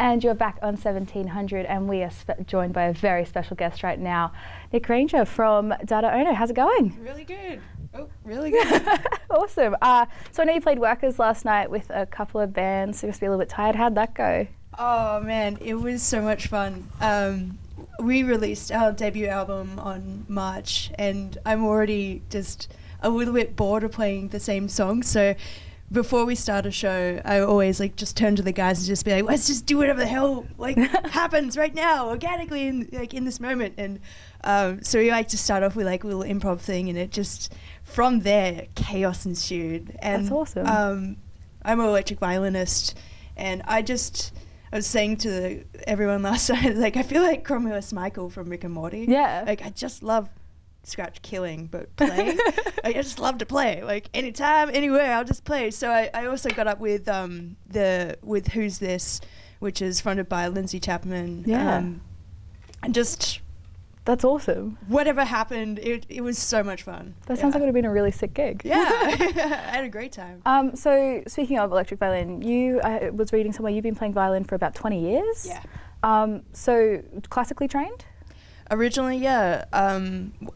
And you're back on 1700, and we are joined by a very special guest right now, Nick Ranger from Dada Ono. How's it going? Really good. Oh, really good. Awesome. So I know you played Workers last night with a couple of bands, so you must be a little bit tired. How'd that go? Oh man, it was so much fun. We released our debut album on March, and I'm already just a little bit bored of playing the same song, so before we start a show, I always just turn to the guys and just be like, let's just do whatever the hell happens right now, organically in this moment. And so we like to start off with a little improv thing, and it just from there chaos ensued. And that's awesome. I'm an electric violinist, and I was saying to everyone last night, I feel like Cromulus Michael from Rick and Morty. Yeah. I just love scratch killing, but playing. I just love to play. Anytime, anywhere, I'll just play. So I also got up with with Who's This, which is fronted by Lindsay Chapman. Yeah. And just that's awesome. Whatever happened, it was so much fun. That sounds like it would have been a really sick gig. Yeah. I had a great time. So speaking of electric violin, you was reading somewhere you've been playing violin for about 20 years. Yeah. So classically trained? Originally, yeah.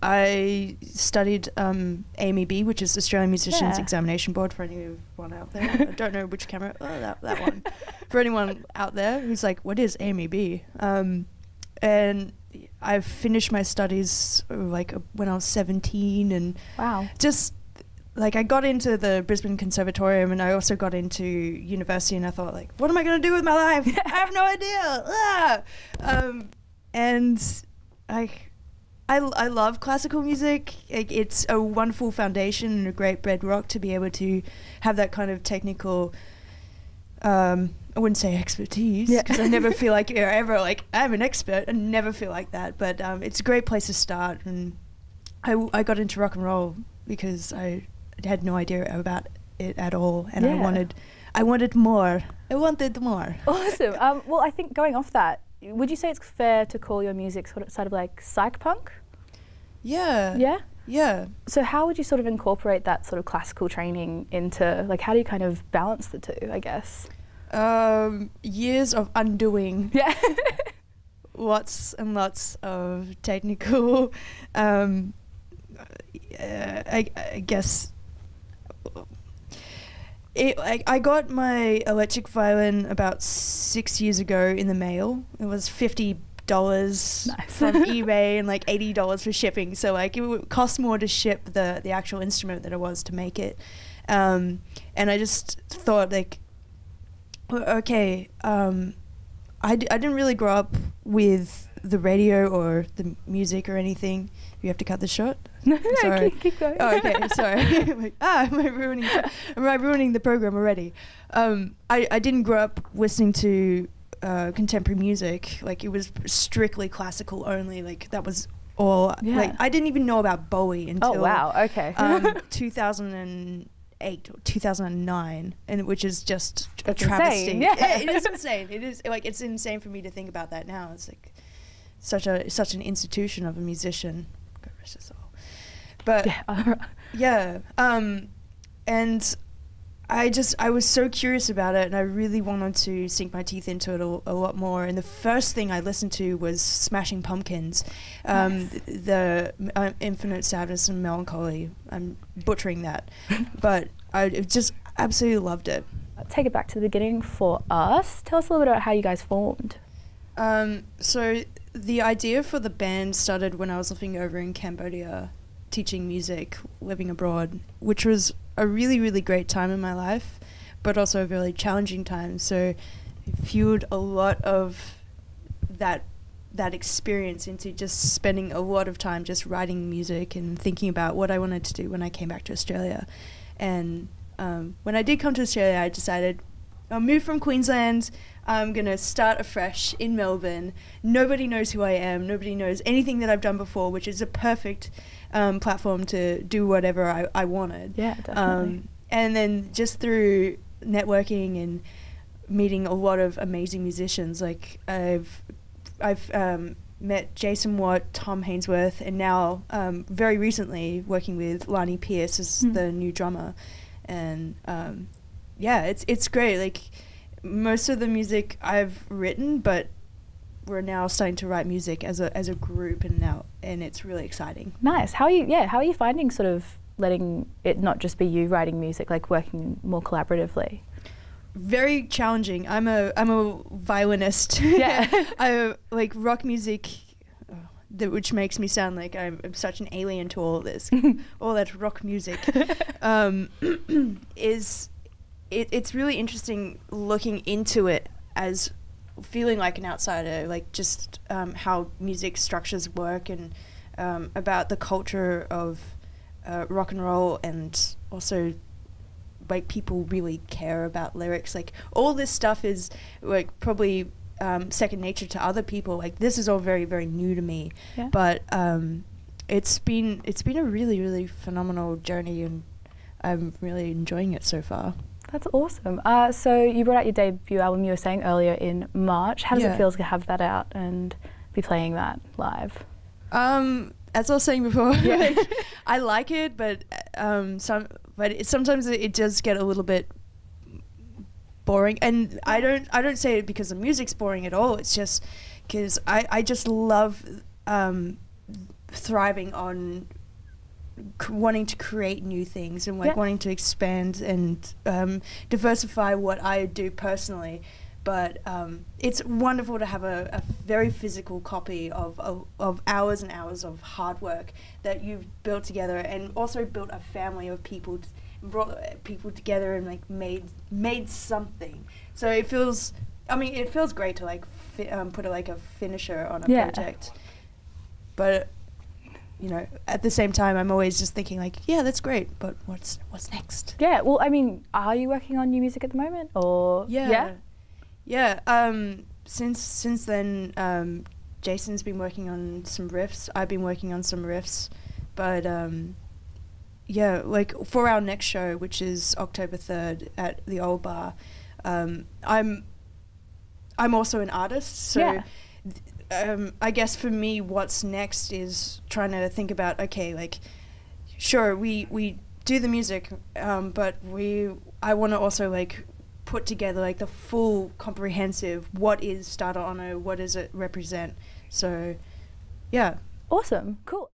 I studied AMEB, which is Australian Musicians Examination Board, for anyone out there. I don't know which camera. Oh, that one. For anyone out there who's like, what is AMEB? And I finished my studies when I was 17, and wow. Just I got into the Brisbane Conservatorium, and I also got into university, and I thought what am I going to do with my life? I have no idea. And I love classical music. It's a wonderful foundation and a great bedrock to be able to have that kind of technical, I wouldn't say expertise, because I never feel like you're ever I'm an expert. I never feel like that, but it's a great place to start. And I got into rock and roll because I had no idea about it at all, and I wanted more. I wanted more. Awesome. Well, I think going off that, would you say it's fair to call your music sort of like psych punk? Yeah. Yeah? Yeah. So how would you sort of incorporate that sort of classical training into, how do you kind of balance the two, I guess? Years of undoing. Yeah. Lots and lots of technical, I guess. I got my electric violin about 6 years ago in the mail. It was $50 from eBay and $80 for shipping. So it would cost more to ship the actual instrument than it was to make it. And I just thought okay, I didn't really grow up with the radio or the music or anything. You have to cut this short? No, sorry. keep going. Oh, okay, sorry. Am I ruining the program already? I didn't grow up listening to contemporary music. It was strictly classical only. That was all. Yeah. I didn't even know about Bowie until 2008 or 2009, and which is just a That's travesty. insane. Yeah. It is insane. It is it's insane for me to think about that now. It's such an institution of a musician. God rest his soul. But and I was so curious about it, and I really wanted to sink my teeth into it a lot more. And the first thing I listened to was Smashing Pumpkins, the Infinite Sadness and Melancholy. I'm butchering that, but I just absolutely loved it. Take it back to the beginning for us. Tell us a little bit about how you guys formed. So the idea for the band started when I was living over in Cambodia, teaching music, living abroad, which was a really, really great time in my life, but also a really challenging time. So it fueled a lot of that experience into just spending a lot of time just writing music and thinking about what I wanted to do when I came back to Australia. And when I did come to Australia, I decided I'll move from Queensland. I'm going to start afresh in Melbourne. Nobody knows who I am. Nobody knows anything that I've done before, which is a perfect platform to do whatever I wanted. Yeah, definitely. And then just through networking and meeting a lot of amazing musicians, I've met Jason Watt, Tom Hainsworth, and now very recently working with Lonnie Pierce as the new drummer. And it's great. most of the music I've written, but we're now starting to write music as a group, and it's really exciting. Nice. How are you finding sort of letting it not just be you writing music, like working more collaboratively? Very challenging. I'm a violinist. Yeah. I like rock music, which makes me sound like I'm such an alien to all this, all that rock music. It's really interesting looking into it as feeling like an outsider, like just how music structures work, and about the culture of rock and roll, and also like people really care about lyrics. Like all this stuff is like probably second nature to other people. Like this is all very, very new to me. Yeah. But it's been a really, really phenomenal journey, and I'm really enjoying it so far. That's awesome. So you brought out your debut album, you were saying earlier, in March. How does it feel to have that out and be playing that live? As I was saying before, like, I like it, but sometimes it does get a little bit boring. And I don't say it because the music's boring at all. It's just because I just love thriving on wanting to create new things, and like wanting to expand and diversify what I do personally. But it's wonderful to have a very physical copy of hours and hours of hard work that you've built together, and also built a family of people, brought people together, and like made something. So it feels great to like put a finisher on a project. But you know, at the same time, I'm always just thinking like, yeah, that's great, but what's next? Yeah, well, I mean, are you working on new music at the moment, or? Yeah. Since then, Jason's been working on some riffs. I've been working on some riffs, but like for our next show, which is October 3rd at the Old Bar, I'm also an artist, so. I guess for me, what's next is trying to think about, okay, like, sure, we do the music, but I want to also like put together like the full comprehensive, what is Dada Ono, what does it represent? So, yeah. Awesome, cool.